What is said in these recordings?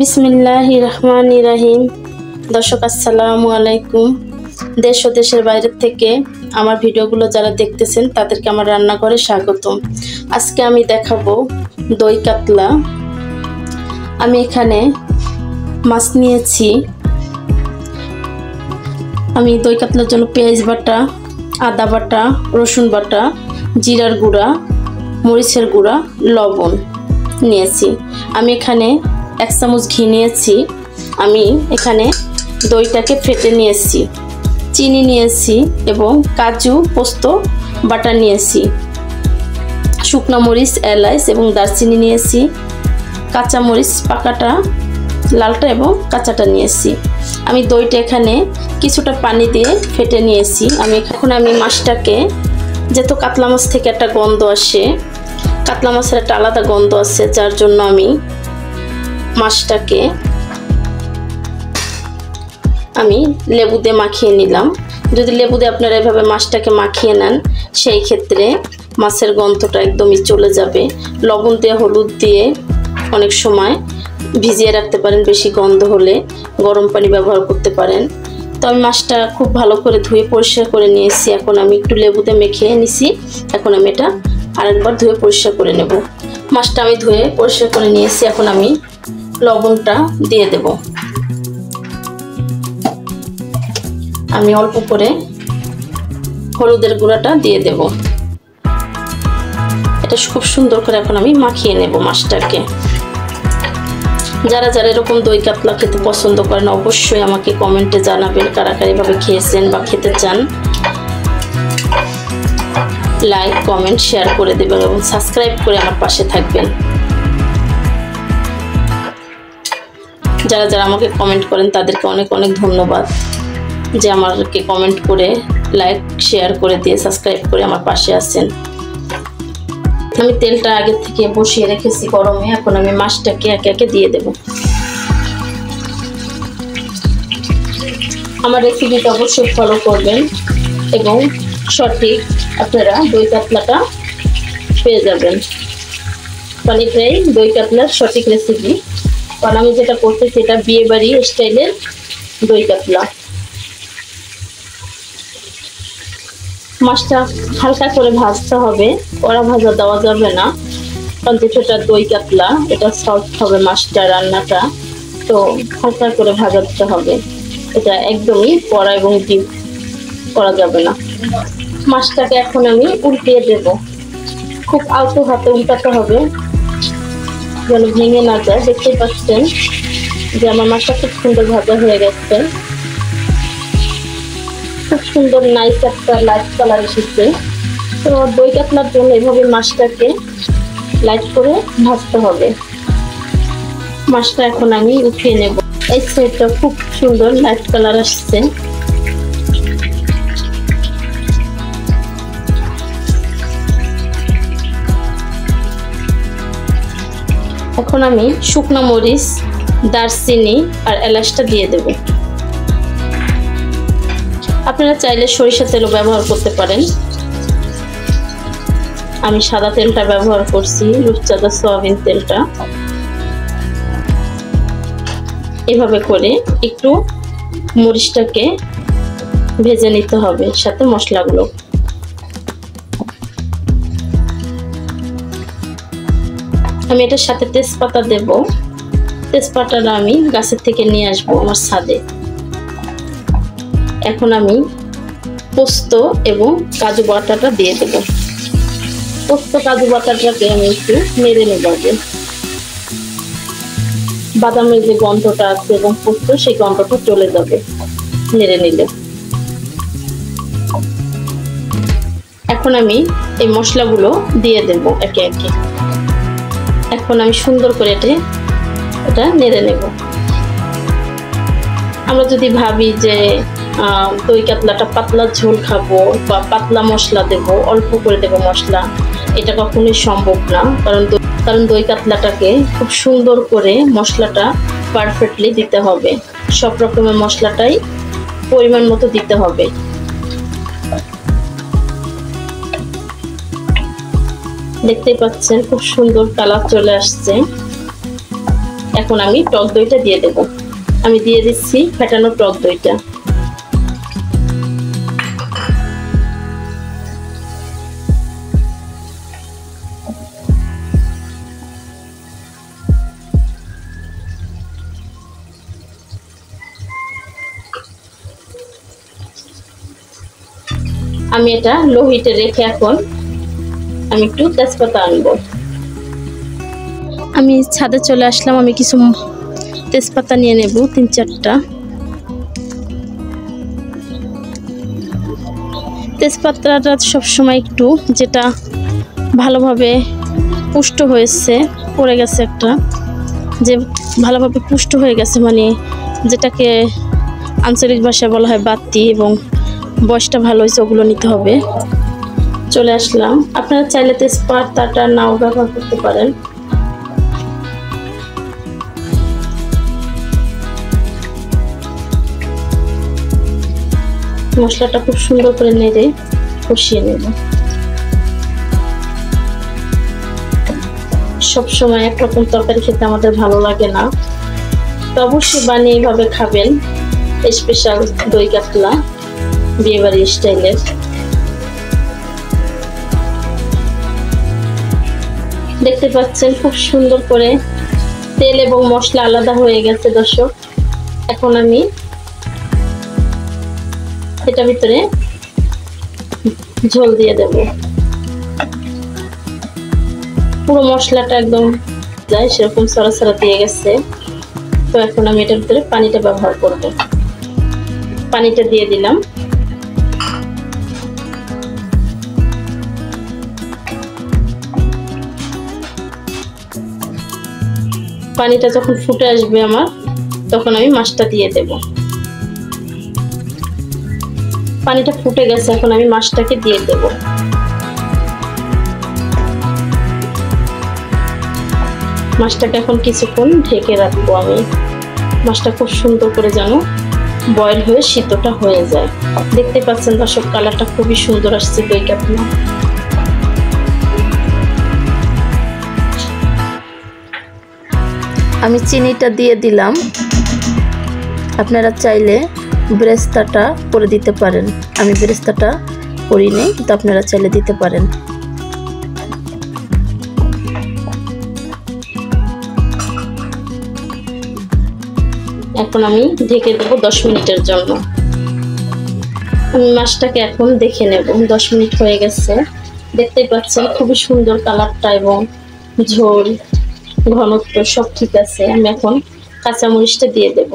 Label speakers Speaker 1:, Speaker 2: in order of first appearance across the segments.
Speaker 1: বিসমিল্লাহির রহমানির রহিম। দর্শক আসসালামু আলাইকুম। দেশ ও দেশের বাইরে থেকে আমার ভিডিওগুলো যারা দেখতেছেন তাদেরকে আমার রান্নাঘরে স্বাগতম। আজকে আমি দেখাবো দই কাতলা। আমি এখানে মাছ নিয়েছি। আমি দই কাতলার জন্য পেঁয়াজ বাটা, আদা বাটা, রসুন বাটা, জিরার গুঁড়া, মরিচের গুঁড়া, লবণ নিয়েছি। আমি এখানে 1 চামচ ঘি নিয়েছি। আমি এখানে দইটাকে ফেটে নিয়েছি, চিনি নিয়েছি এবং কাজু পোস্ত বাটা নিয়েছি, শুকনো মরিচ, এলাচ এবং দারচিনি নিয়েছি, কাঁচা মরিচ পাকাটা, লালটা এবং কাঁচাটা নিয়েছি। আমি দইটা এখানে কিছুটা পানি দিয়ে ফেটে নিয়েছি। এখন আমি মাছটাকে, যেহেতু কাতলা মাছ থেকে একটা গন্ধ আসে, কাতলা মাছের একটা আলাদা গন্ধ আছে, যার জন্য আমি মাছটাকে লেবু দিয়ে মাখিয়ে নিলাম। যদি লেবু দিয়ে আপনারা এভাবে মাছটাকে মাখিয়ে নেন, সেই ক্ষেত্রে মাছের গন্ধটা একদমই চলে যাবে। লবণ দিয়ে, হলুদ দিয়ে অনেক সময় ভিজিয়ে রাখতে পারেন, বেশি গন্ধ হলে গরম পানি ব্যবহার করতে পারেন। তো আমি মাছটা খুব ভালো করে ধুয়ে পরিষ্কার করে নিয়েছি। এখন আমি একটু লেবু দিয়ে মেখে নিছি। এখন আমি এটা আরেকবার ধুয়ে পরিষ্কার করে নেব। মাছটা আমি ধুয়ে পরিষ্কার করে নিয়েছি। এখন আমি লবণটা দিয়ে দেব। আমি অল্প করে হলুদের গুঁড়াটা দিয়ে দেব। এটা খুব সুন্দর করে এখন আমি মাখিয়ে নেব মাছটাকে। যারা যারা এরকম দই কাতলা খেতে পছন্দ করেন অবশ্যই আমাকে কমেন্টে জানাবেন কারা কারা এভাবে খেয়েছেন বা খেতে চান। লাইক, কমেন্ট, শেয়ার করে দেবেন এবং সাবস্ক্রাইব করে আমার পাশে থাকবেন। যারা যারা আমাকে কমেন্ট করেন তাদেরকে অনেক অনেক ধন্যবাদ যে আমাকে কমেন্ট করে, লাইক, শেয়ার করে দিয়ে সাবস্ক্রাইব করে আমার পাশে আছেন। আমি তেলটা আগে থেকে বসিয়ে রেখেছি গরমে। এখন আমি মাছটাকে একে একে দিয়ে দেব। আমার রেসিপিটা অবশ্যই ফলো করবেন এবং সঠিক আপনারা দই কাতলাটা পেয়ে যাবেন। কারণ এটাই দই কাতলার সঠিক রেসিপি। কারণ আমি যেটা করতেছি এটা বিয়ে বাড়ি স্টাইলের দই কাতলা। মাছটা হালকা করে ভাজতে হবে, কড়া ভাজা দেওয়া যাবে না, কারণ যেটা দই কাতলা এটা সফট হবে মাছটা, রান্নাটা তো হালকা করে ভাজা দিতে হবে। এটা একদমই কড়া এবং ডিপ করা যাবে না। মাছটাকে এখন আমি উল্টিয়ে দেব। খুব আলতো হাতে উল্টাতে হবে যেন ভেঙে না যায়। দেখতেই পাচ্ছেন যে আমার মাছটা খুব সুন্দর ভাজা হয়ে গেছে। খুব সুন্দর নাইস একটা লাইট কালার এসেছে। তো দই কাতলার জন্য এভাবে মাছটাকে লাইট করে ভাজতে হবে। মাছটা এখন আমি উঠিয়ে নেব। এই সাইডটা খুব সুন্দর লাইট কালার আসছে। এখন আমি শুকনো মরিচ, দারচিনি আর এলাচটা দিয়ে দেব। আপনারা চাইলে সরিষা তেলও ব্যবহার করতে পারেন। আমি সাদা তেলটা ব্যবহার করছি, রূপচাঁদা সয়াবিন তেলটা। এভাবে করে একটু মরিচটাকে ভেজে নিতে হবে সাথে মশলাগুলো। আমি এটার সাথে তেজপাতা দেব। তেজপাতাটা আমি গাছের থেকে নিয়ে আসবো আমার ছাদে। এখন আমি পোস্ত এবং কাজু বাটাটা দিয়ে দেব। পোস্ত কাজু বাটাটাকে আমি একটু নেড়ে নেব আগে। বাদামের যে গন্ধটা আছে এবং পোস্ত, সেই গন্ধটা চলে যাবে নেড়ে নিলে। এখন আমি এই মশলাগুলো দিয়ে দেব একে একে। এখন আমি সুন্দর করে এটা নেড়ে নেব। আমরা যদি ভাবি যে দই কাতলাটা পাতলা ঝোল খাবো বা পাতলা মশলা দেব, অল্প করে দেব মশলা, এটা কখনোই সম্ভব না। কারণ দই কাতলাটাকে খুব সুন্দর করে মশলাটা পারফেক্টলি দিতে হবে। সব রকমের মশলাটাই পরিমাণ মতো দিতে হবে। দেখতেই পাচ্ছেন খুব সুন্দর কালার চলে আসছে। এখন আমি টক দইটা দিয়ে দেব। আমি দিয়ে দিচ্ছি ফেটানো টক দইটা। আমি এটা লো হিটে রেখে এখন আমি একটু তেজপাতা আনবো। আমি ছাদে চলে আসলাম। আমি কিছু তেজপাতা নিয়ে নেব, 3-4টা। তেজপাতাটা সবসময় একটু যেটা ভালোভাবে পুষ্ট হয়েছে, পড়ে গেছে একটা, যে ভালোভাবে পুষ্ট হয়ে গেছে, মানে যেটাকে আঞ্চলিক ভাষায় বলা হয় বাতি, এবং বয়সটা ভালো হয়েছে, ওগুলো নিতে হবে। চলে আসলাম। আপনারা চাইলে তেজপাতাটা নাও ব্যবহার করতে পারেন। মশলাটা খুব সুন্দর করে নেড়ে কষিয়ে নেব। সবসময় একরকম তরকারি খেতে আমাদের ভালো লাগে না, তো অবশ্যই বানিয়ে এইভাবে খাবেন। স্পেশাল দই কাতলা বিয়েবাড়ি স্টাইলের। দেখতে পাচ্ছেন খুব সুন্দর করে তেল এবং মশলা আলাদা হয়ে গেছে দর্শক। এখন আমি এটার ভিতরে ঝোল দিয়ে দেব। পুরো মশলাটা একদম যায় সেরকম সরাসরি দিয়ে গেছে। তো এখন আমি এটার ভিতরে পানিটা ব্যবহার করব। পানিটা দিয়ে দিলাম। পানিটা যখন ফুটে আসবে আমার, তখন আমি মাছটা দিয়ে দেব। পানিটা ফুটে গেছে, এখন আমি মাছটাকে দিয়ে দেব। মাছটাকে এখন কিছুক্ষণ ঢেকে রাখবো আমি। মাছটা খুব সুন্দর করে যেন বয়েল হয়ে সিদ্ধটা হয়ে যায়। দেখতে পাচ্ছেন দর্শক, কালারটা খুবই সুন্দর আসছে দই কাতলা। আমি চিনিটা দিয়ে দিলাম। আপনারা চাইলে বেরেস্তাটা করে দিতে পারেন। আমি বেরেস্তাটা করিনি, কিন্তু আপনারা চাইলে দিতে পারেন। এখন আমি ঢেকে দেবো 10 মিনিটের জন্য। আমি মাছটাকে এখন দেখে নেব। 10 মিনিট হয়ে গেছে। দেখতেই পাচ্ছেন খুবই সুন্দর কালারটা এবং ঝোল ঘনত্ব সব ঠিক আছে। আমি এখন কাঁচামরিচটা দিয়ে দেব।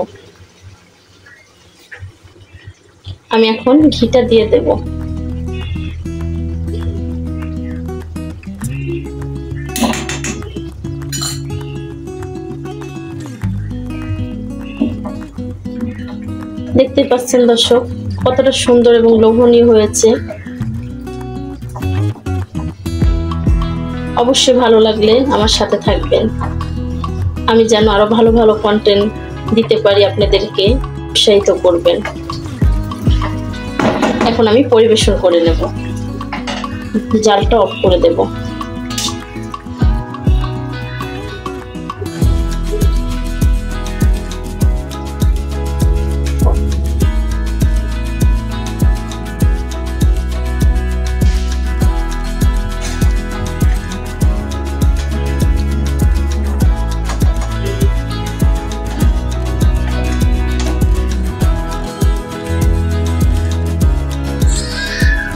Speaker 1: আমি এখন ঘিটা দিয়ে দেব। দেখতে পাচ্ছেন দর্শক কতটা সুন্দর এবং লোভনীয় হয়েছে। অবশ্যই ভালো লাগলে আমার সাথে থাকবেন। আমি যেন আরো ভালো ভালো কন্টেন্ট দিতে পারি, আপনাদেরকে উৎসাহিত করবেন। এখন আমি পরিবেশন করে নেব। জালটা অফ করে দেব।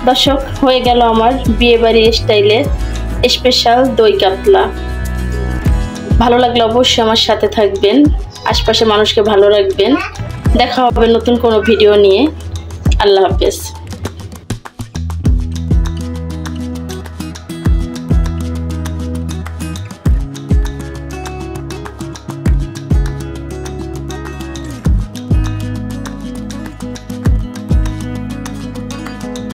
Speaker 1: দর্শক, হয়ে গেল আমার বিয়েবাড়ি স্টাইলের স্পেশাল দই কাতলা। ভালো লাগলে অবশ্যই আমার সাথে থাকবেন, আশপাশের মানুষকে ভালো রাখবেন। দেখা হবে নতুন কোনো ভিডিও নিয়ে। আল্লাহ হাফেজ।